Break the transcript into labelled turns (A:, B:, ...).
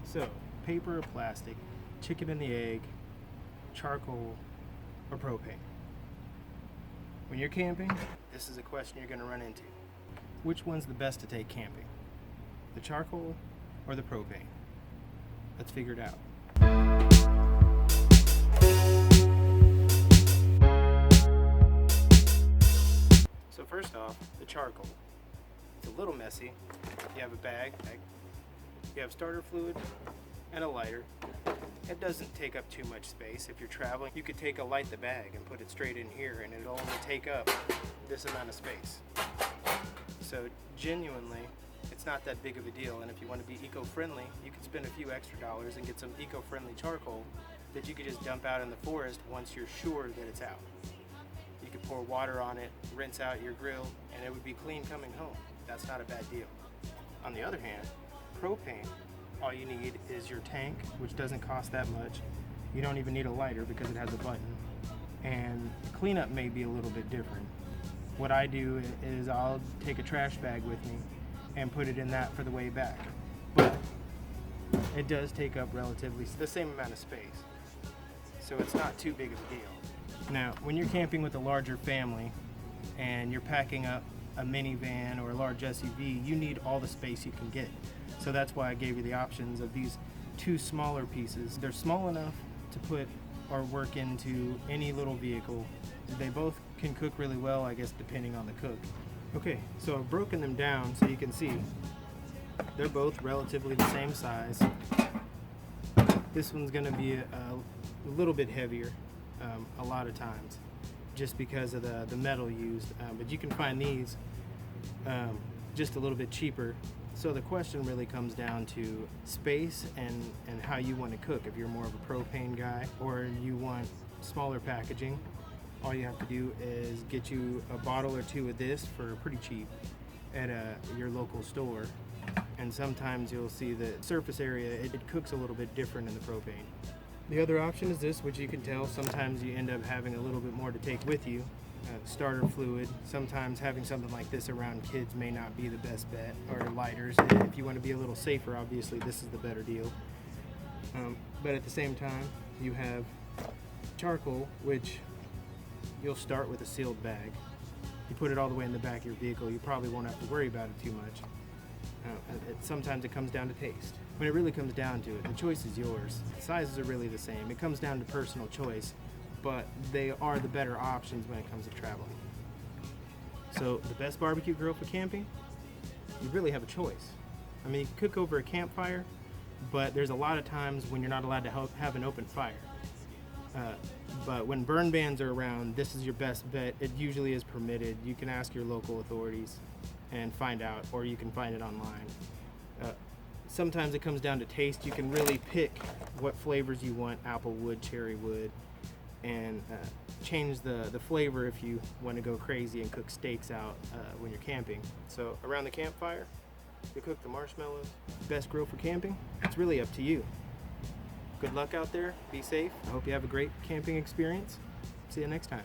A: So, paper or plastic, chicken and the egg, charcoal, or propane? When you're camping, this is a question you're going to run into. Which one's the best to take camping? The charcoal or the propane? Let's figure it out. So first off, the charcoal. It's a little messy. You have a bag, you have starter fluid, and a lighter. It doesn't take up too much space. If you're traveling, you could light the bag and put it straight in here, and it'll only take up this amount of space. So genuinely, it's not that big of a deal, and if you want to be eco-friendly, you can spend a few extra dollars and get some eco-friendly charcoal that you could just dump out in the forest once you're sure that it's out. You could pour water on it, rinse out your grill, and it would be clean coming home. That's not a bad deal. On the other hand, propane, all you need is your tank, which doesn't cost that much. You don't even need a lighter because it has a button. And cleanup may be a little bit different. What I do is I'll take a trash bag with me and put it in that for the way back. But it does take up relatively the same amount of space. So it's not too big of a deal. Now, when you're camping with a larger family and you're packing up a minivan or a large SUV, you need all the space you can get. So that's why I gave you the options of these two smaller pieces. They're small enough to put or work into any little vehicle. They both can cook really well, I guess, depending on the cook. Okay, so I've broken them down so you can see they're both relatively the same size. This one's gonna be a little bit heavier a lot of times just because of the metal used, but you can find these just a little bit cheaper. So the question really comes down to space and how you want to cook. If you're more of a propane guy or you want smaller packaging, all you have to do is get you a bottle or two of this for pretty cheap at your local store. And sometimes you'll see the surface area, it cooks a little bit different in the propane. The other option is this, which you can tell sometimes you end up having a little bit more to take with you. Starter fluid. Sometimes having something like this around kids may not be the best bet, or lighters. If you want to be a little safer, obviously this is the better deal. But at the same time, you have charcoal, which you'll start with a sealed bag. You put it all the way in the back of your vehicle, you probably won't have to worry about it too much. Sometimes it comes down to taste. When it really comes down to it, the choice is yours. The sizes are really the same. It comes down to personal choice, but they are the better options when it comes to traveling. So the best barbecue grill for camping, you really have a choice. I mean, you can cook over a campfire, but there's a lot of times when you're not allowed to have an open fire. But when burn bans are around, this is your best bet. It usually is permitted. You can ask your local authorities and find out, or you can find it online. Sometimes it comes down to taste. You can really pick what flavors you want, apple wood, cherry wood, and change the flavor if you want to go crazy and cook steaks out when you're camping. So around the campfire, you cook the marshmallows. Best grill for camping? It's really up to you. Good luck out there. Be safe. I hope you have a great camping experience. See you next time.